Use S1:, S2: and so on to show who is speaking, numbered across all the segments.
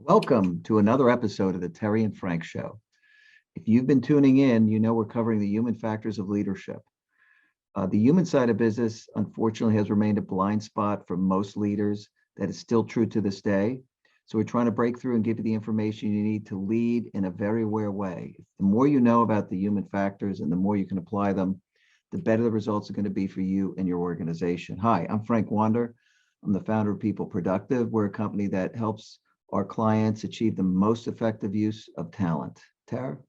S1: Welcome to another episode of the Terry and Frank Show. If you've been tuning in, you know we're covering the human factors of leadership. The human side of business, unfortunately, has remained a blind spot for most leaders. That is still true to this day. So we're trying to break through and give you the information you need to lead in a very aware way. The more you know about the human factors and the more you can apply them, the better the results are going to be for you and your organization. Hi, I'm Frank Wander. I'm the founder of People Productive. We're a company that helps our clients achieve the most effective use of talent. Tara?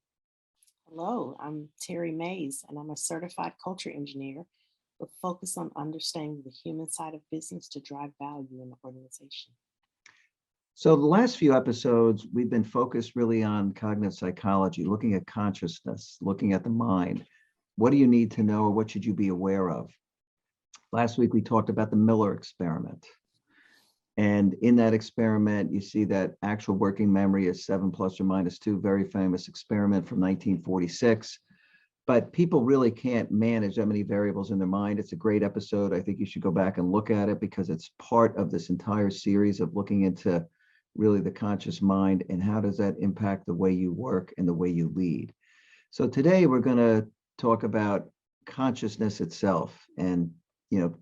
S2: Hello, I'm Terry Mays, and I'm a certified culture engineer with focus on understanding the human side of business to drive value in the organization.
S1: So the last few episodes, we've been focused really on cognitive psychology, looking at consciousness, looking at the mind. What do you need to know or what should you be aware of? Last week, we talked about the Miller experiment. And in that experiment, you see that actual working memory is 7 plus or minus 2, very famous experiment from 1946. But people really can't manage that many variables in their mind. It's a great episode. I think you should go back and look at it because it's part of this entire series of looking into really the conscious mind and how does that impact the way you work and the way you lead. So today we're going to talk about consciousness itself and,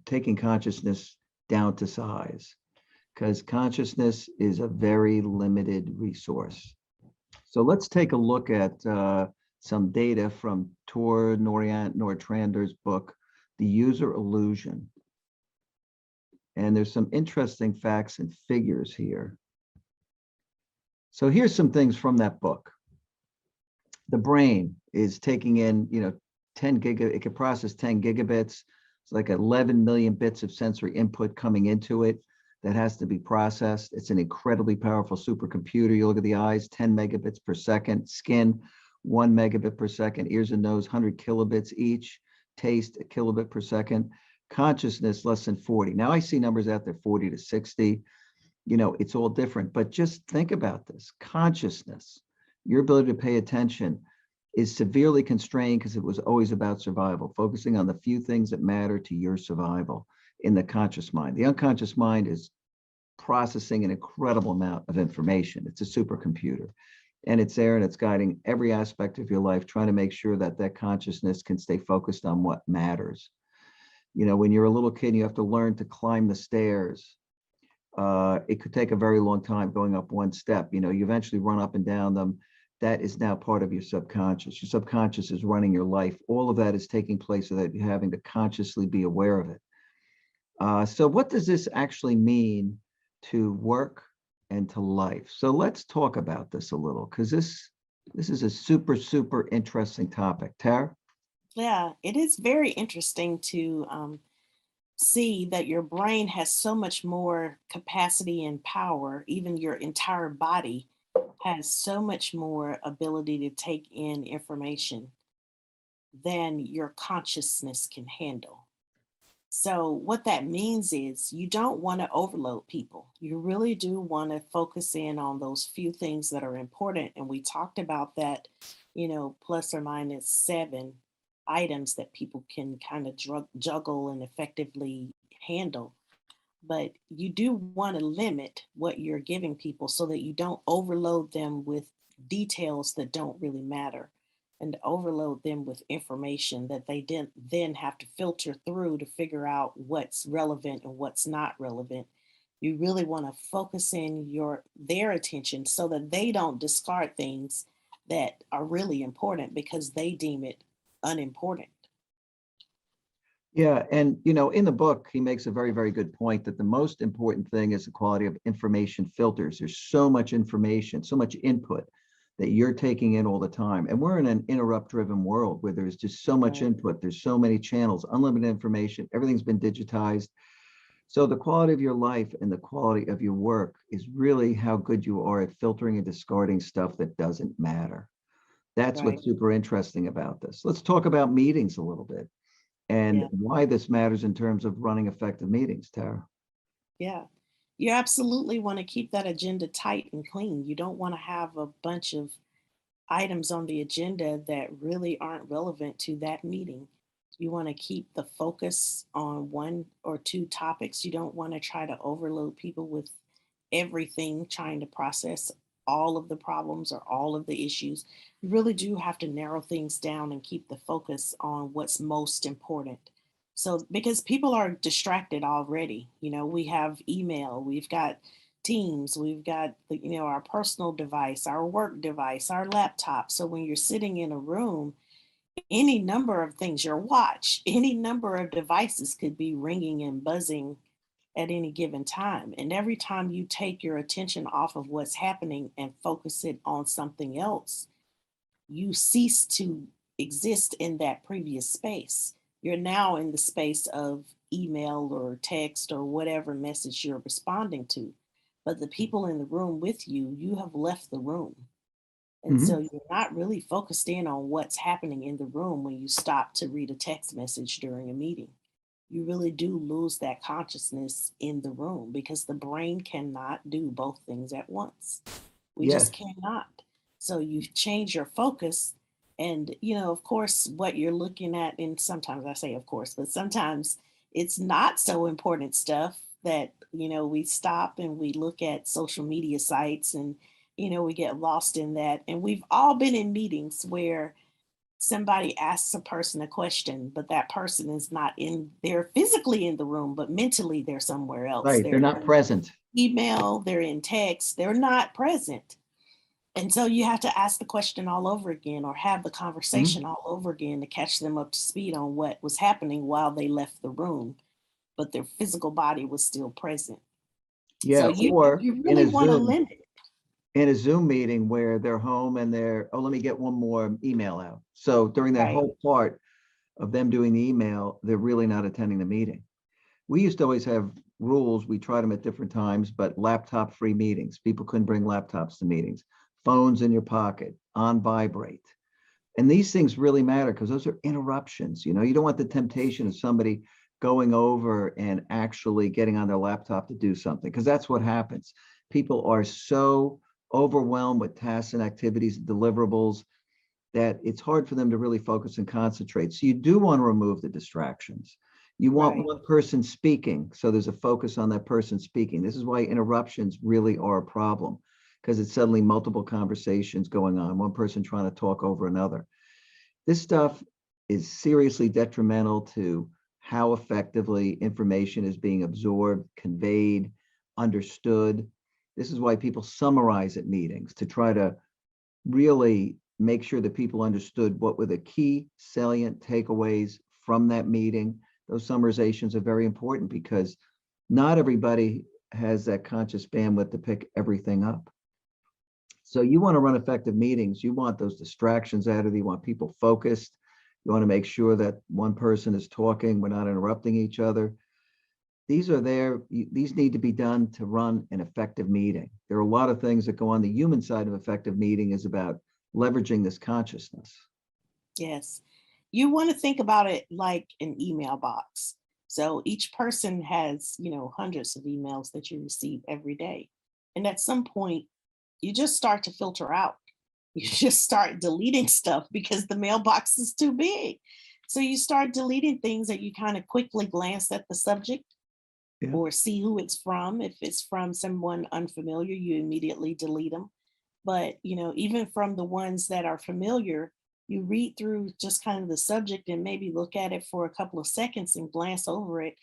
S1: taking consciousness down to size, because consciousness is a very limited resource. So let's take a look at some data from Tor Nortrander's book, The User Illusion. And there's some interesting facts and figures here. So here's some things from that book. The brain is taking in, 10 it can process 10 gigabits. It's like 11 million bits of sensory input coming into it that has to be processed. It's an incredibly powerful supercomputer. You look at the eyes, 10 megabits per second, skin, 1 megabit per second, ears and nose, 100 kilobits each, taste, a kilobit per second, consciousness, less than 40. Now I see numbers out there, 40 to 60. It's all different, but just think about this. Consciousness, your ability to pay attention is severely constrained because it was always about survival, focusing on the few things that matter to your survival in the conscious mind. The unconscious mind is processing an incredible amount of information. It's a supercomputer, and it's there and it's guiding every aspect of your life, trying to make sure that that consciousness can stay focused on what matters. When you're a little kid, and you have to learn to climb the stairs. It could take a very long time going up one step. You eventually run up and down them. That is now part of your subconscious. Your subconscious is running your life. All of that is taking place so that you're having to consciously be aware of it. So what does this actually mean to work and to life? So let's talk about this a little, because this is a super, super interesting topic. Tara?
S2: Yeah, it is very interesting to see that your brain has so much more capacity and power. Even your entire body has so much more ability to take in information than your consciousness can handle. So, what that means is you don't want to overload people. You really do want to focus in on those few things that are important. And we talked about that, plus or minus 7 items that people can kind of juggle and effectively handle. But you do want to limit what you're giving people so that you don't overload them with details that don't really matter and overload them with information that they didn't then have to filter through to figure out what's relevant and what's not relevant. You really want to focus in their attention so that they don't discard things that are really important because they deem it unimportant.
S1: Yeah, and in the book, he makes a very, very good point that the most important thing is the quality of information filters. There's so much information, so much input that you're taking in all the time. And we're in an interrupt-driven world where there's just so much
S2: Right.
S1: input. There's so many channels, unlimited information, everything's been digitized. So the quality of your life and the quality of your work is really how good you are at filtering and discarding stuff that doesn't matter. That's
S2: Right.
S1: what's super interesting about this. Let's talk about meetings a little bit and
S2: Yeah.
S1: why this matters in terms of running effective meetings, Tara.
S2: Yeah. You absolutely want to keep that agenda tight and clean. You don't want to have a bunch of items on the agenda that really aren't relevant to that meeting. You want to keep the focus on one or two topics. You don't want to try to overload people with everything, trying to process all of the problems or all of the issues. You really do have to narrow things down and keep the focus on what's most important. So, because people are distracted already, we have email, we've got Teams, we've got our personal device, our work device, our laptop. So when you're sitting in a room, any number of things, your watch, any number of devices could be ringing and buzzing at any given time. And every time you take your attention off of what's happening and focus it on something else, you cease to exist in that previous space. You're now in the space of email or text or whatever message you're responding to. But the people in the room with you, you have left the room. And so
S1: Mhm.
S2: you're not really focused in on what's happening in the room when you stop to read a text message during a meeting. You really do lose that consciousness in the room because the brain cannot do both things at once. We just
S1: Yes.
S2: cannot. So you change your focus. And, of course, what you're looking at, and sometimes I say, of course, but sometimes it's not so important stuff that, we stop and we look at social media sites and, we get lost in that. And we've all been in meetings where somebody asks a person a question, but that person is not they're physically in the room, but mentally they're somewhere else.
S1: Right. They're
S2: They're
S1: not
S2: in
S1: present.
S2: email, they're in text, they're not present. And so you have to ask the question all over again or have the
S1: Mhm.
S2: conversation all over again to catch them up to speed on what was happening while they left the room, but their physical body was still present. So
S1: Yeah.
S2: you
S1: Or
S2: you really want to limit.
S1: in a Zoom meeting where they're home and oh, let me get one more email out. So during that
S2: Right,
S1: whole part of them doing the email, they're really not attending the meeting. We used to always have rules. We tried them at different times, but laptop free meetings. People couldn't bring laptops to meetings. Phones in your pocket, on vibrate. And these things really matter because those are interruptions. You don't want the temptation of somebody going over and actually getting on their laptop to do something because that's what happens. People are so overwhelmed with tasks and activities and deliverables that it's hard for them to really focus and concentrate. So you do want to remove the distractions. You want
S2: right,
S1: one person speaking, so there's a focus on that person speaking. This is why interruptions really are a problem, because it's suddenly multiple conversations going on, one person trying to talk over another. This stuff is seriously detrimental to how effectively information is being absorbed, conveyed, understood. This is why people summarize at meetings to try to really make sure that people understood what were the key salient takeaways from that meeting. Those summarizations are very important because not everybody has that conscious bandwidth to pick everything up. So you want to run effective meetings. You want those distractions out of you. You want people focused. You want to make sure that one person is talking. We're not interrupting each other. These are there. These need to be done to run an effective meeting. There are a lot of things that go on. The human side of effective meeting is about leveraging this consciousness.
S2: yes. You want to think about it like an email box. So each person has, hundreds of emails that you receive every day. And at some point, you just start to filter out. You just start deleting stuff because the mailbox is too big. So you start deleting things that you kind of quickly glance at the subject
S1: Yeah.
S2: or see who it's from. If it's from someone unfamiliar, you immediately delete them. But, even from the ones that are familiar, you read through just kind of the subject and maybe look at it for a couple of seconds and glance over it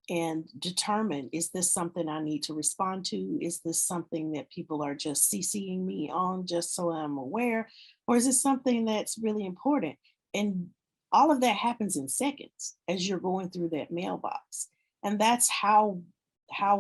S2: and determine, is this something I need to respond to? Is this something that people are just CCing me on just so I'm aware? Or is it something that's really important? And all of that happens in seconds as you're going through that mailbox. And that's how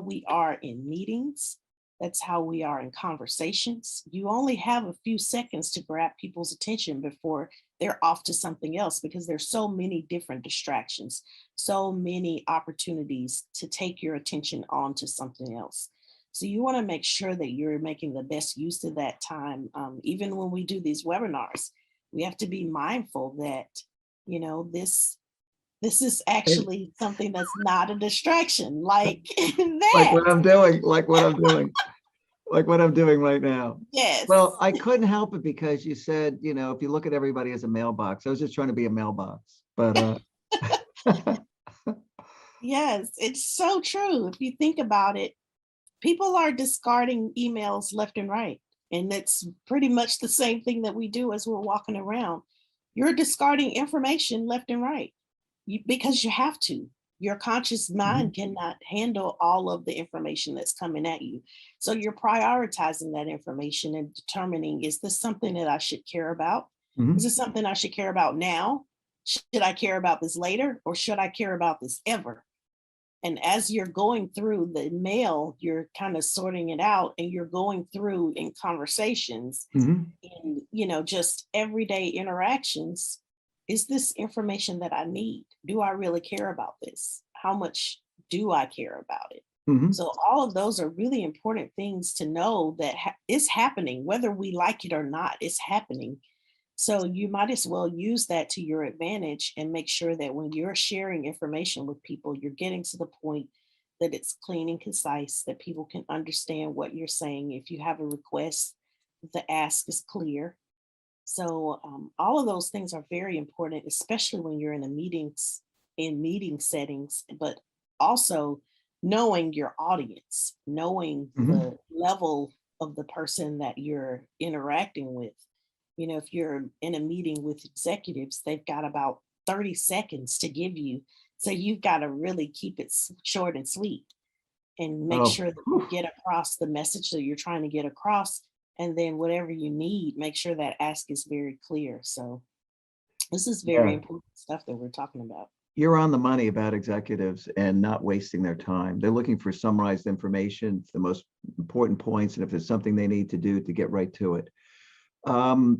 S2: we are in meetings. That's how we are in conversations. You only have a few seconds to grab people's attention before they're off to something else because there's so many different distractions, so many opportunities to take your attention on to something else. So you want to make sure that you're making the best use of that time. Even when we do these webinars, we have to be mindful that, this is
S1: And
S2: actually something that's not a distraction like
S1: like
S2: that.
S1: what I'm doing, like what I'm doing right now. Well,
S2: Yes.
S1: I couldn't help it because you said, if you look at everybody as a mailbox, I was just trying to be a mailbox. But
S2: Yes, it's so true. If you think about it, people are discarding emails left and right. And that's pretty much the same thing that we do as we're walking around. You're discarding information left and right because you have to. Your conscious
S1: Mhm,
S2: mind cannot handle all of the information that's coming at you. So you're prioritizing that information and determining, is this something that I should care about? Is
S1: mhm,
S2: this something I should care about now? Should I care about this later? Or should I care about this ever? And as you're going through the mail, you're kind of sorting it out, and you're going through in conversations,
S1: mhm,
S2: in, you know, just everyday interactions. Is this information that I need? Do I really care about this? How much do I care about it?
S1: mhm.
S2: So all of those are really important things to know that is happening, whether we like it or not. It's happening. So you might as well use that to your advantage and make sure that when you're sharing information with people, you're getting to the point that it's clean and concise, that people can understand what you're saying. If you have a request, the ask is clear. So all of those things are very important, especially when you're in a meetings in meeting settings, but also knowing your audience, knowing
S1: Mhm.
S2: the level of the person that you're interacting with. You know, if you're in a meeting with executives, they've got about 30 seconds to give you. So you've got to really keep it short and sweet and make
S1: Oh,
S2: sure that you
S1: whew.
S2: get across the message that you're trying to get across. And then whatever you need, make sure that ask is very clear. So this is very
S1: Yeah,
S2: important stuff that we're talking about.
S1: you're on the money about executives and not wasting their time. They're looking for summarized information, the most important points, and if there's something they need to do to get right to it.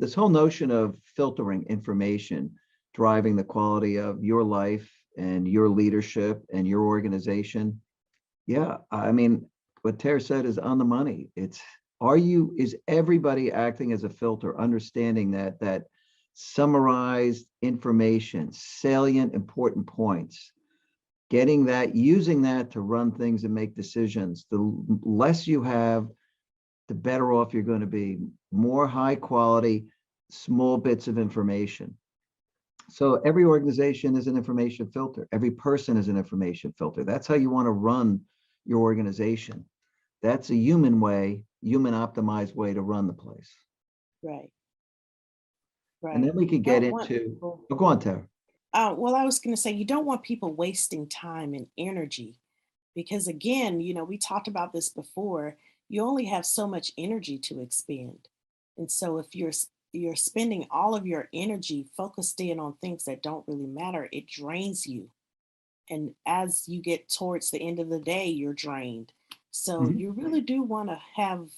S1: This whole notion of filtering information, driving the quality of your life and your leadership and your organization. Yeah, I mean, what Terry said is on the money. Is everybody acting as a filter, understanding that summarized information, salient, important points, getting that, using that to run things and make decisions. The less you have, the better off you're going to be. More high quality, small bits of information. So every organization is an information filter. Every person is an information filter. That's how you want to run your organization. That's a human way, human optimized way to run the place.
S2: Right,
S1: And
S2: right.
S1: then we
S2: You
S1: could get
S2: don't want
S1: into,
S2: people.
S1: oh, go on, Tara.
S2: Well, I was going to say, you don't want people wasting time and energy because, again, you know, we talked about this before. You only have so much energy to expend. And so if you're spending all of your energy focused in on things that don't really matter, it drains you. And as you get towards the end of the day, you're drained. So
S1: Mhm.
S2: you really do want to have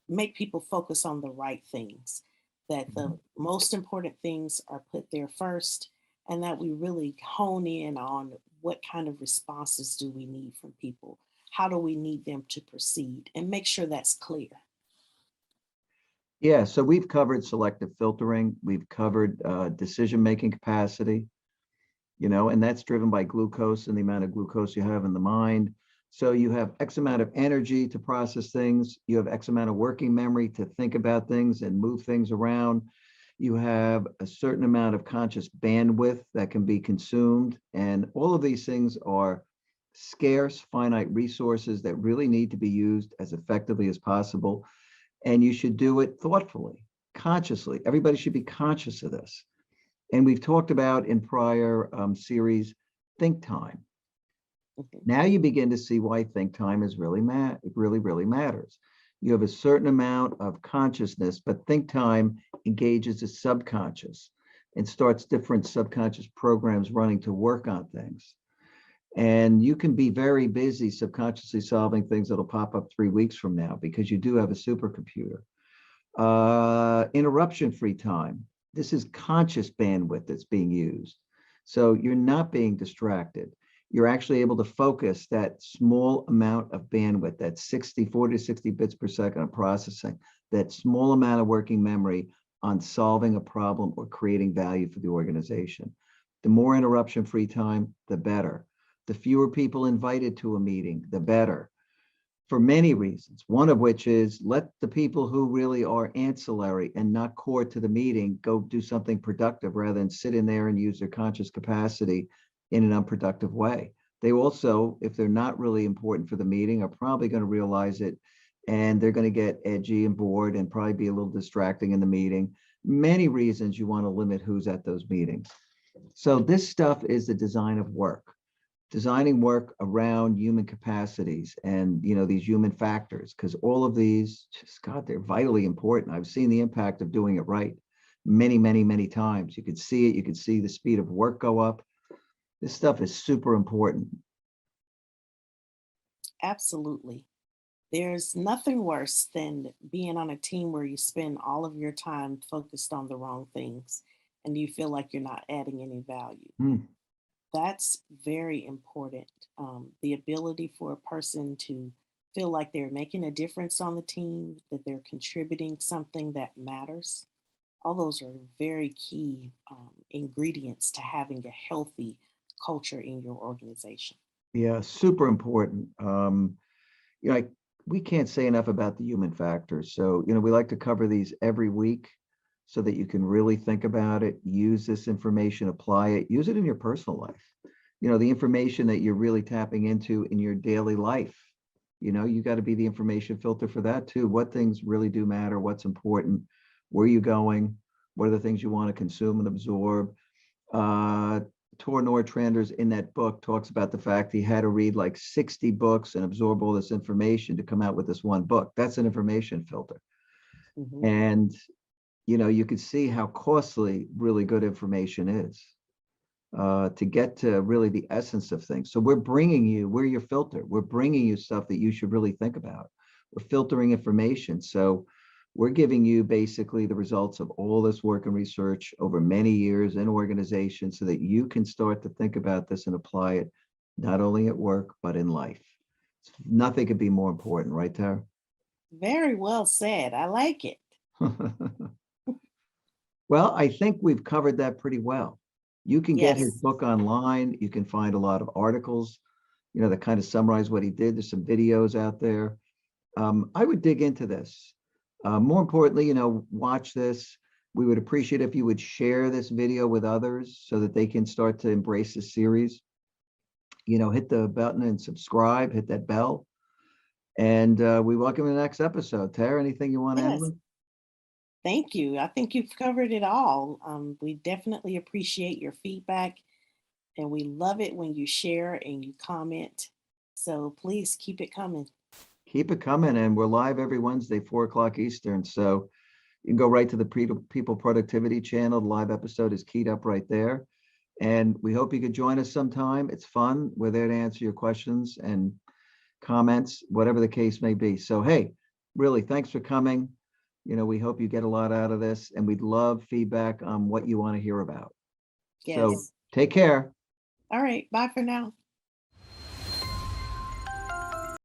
S2: make people focus on the right things, that the most important things are put there first, and that we really hone in on what kind of responses do we need from people, how do we need them to proceed, and make sure that's clear.
S1: Yeah, so we've covered selective filtering, we've covered decision-making capacity, and that's driven by glucose and the amount of glucose you have in the mind. So you have X amount of energy to process things, you have X amount of working memory to think about things and move things around. You have a certain amount of conscious bandwidth that can be consumed. And all of these things are scarce, finite resources that really need to be used as effectively as possible. And you should do it thoughtfully, consciously. Everybody should be conscious of this. And we've talked about in prior series, think time.
S2: Mhm.
S1: Now you begin to see why think time is really matters. You have a certain amount of consciousness, but think time engages the subconscious and starts different subconscious programs running to work on things. And you can be very busy subconsciously solving things that'll pop up 3 weeks from now because you do have a supercomputer. Interruption free time. This is conscious bandwidth that's being used. So you're not being distracted. You're actually able to focus that small amount of bandwidth, that 40 to 60 bits per second of processing, that small amount of working memory on solving a problem or creating value for the organization. The more interruption free time, the better. The fewer people invited to a meeting, the better, for many reasons, one of which is let the people who really are ancillary and not core to the meeting go do something productive rather than sit in there and use their conscious capacity in an unproductive way. They also, if they're not really important for the meeting, are probably going to realize it and they're going to get edgy and bored and probably be a little distracting in the meeting. Many reasons you want to limit who's at those meetings. So this stuff is the design of work, designing work around human capacities and, these human factors, because all of these, just God, they're vitally important. I've seen the impact of doing it right many, many, many times. You could see it. You could see the speed of work go up. This stuff is super important.
S2: Absolutely. There's nothing worse than being on a team where you spend all of your time focused on the wrong things and you feel like you're not adding any value.
S1: Hmm.
S2: That's very important. The ability for a person to feel like they're making a difference on the team, that they're contributing something that matters. All those are very key ingredients to having a healthy culture in your organization.
S1: Yeah, super important. You know, I, we can't say enough about the human factors. So, we like to cover these every week so that you can really think about it, use this information, apply it, use it in your personal life. The information that you're really tapping into in your daily life. You got to be the information filter for that too. What things really do matter, what's important, where are you going, what are the things you want to consume and absorb. Tor Nordtrander's in that book talks about the fact he had to read like 60 books and absorb all this information to come out with this one book. That's an information filter.
S2: Mhm.
S1: And, you could see how costly really good information is to get to really the essence of things. So we're your filter. We're bringing you stuff that you should really think about. We're filtering information. So we're giving you basically the results of all this work and research over many years in organizations so that you can start to think about this and apply it not only at work, but in life. Nothing could be more important, right, Tara?
S2: Very well said. I like it.
S1: Well, I think we've covered that pretty well. You can get his
S2: Yes.
S1: book online. You can find a lot of articles, that kind of summarize what he did. There's some videos out there. I would dig into this. More importantly, watch this. We would appreciate if you would share this video with others so that they can start to embrace this series. Hit the button and subscribe, hit that bell. And we welcome the next episode. Tara, anything you want to end
S2: Yes.
S1: with?
S2: Thank you. I think you've covered it all. We definitely appreciate your feedback and we love it when you share and you comment. So please keep it coming.
S1: Keep it coming. And we're live every Wednesday, 4 o'clock Eastern. So you can go right to the People Productivity channel. The live episode is keyed up right there. And we hope you could join us sometime. It's fun. We're there to answer your questions and comments, whatever the case may be. So, hey, really, thanks for coming. We hope you get a lot out of this, and we'd love feedback on what you want to hear about. So
S2: Yes.
S1: take care.
S2: All right. Bye for now.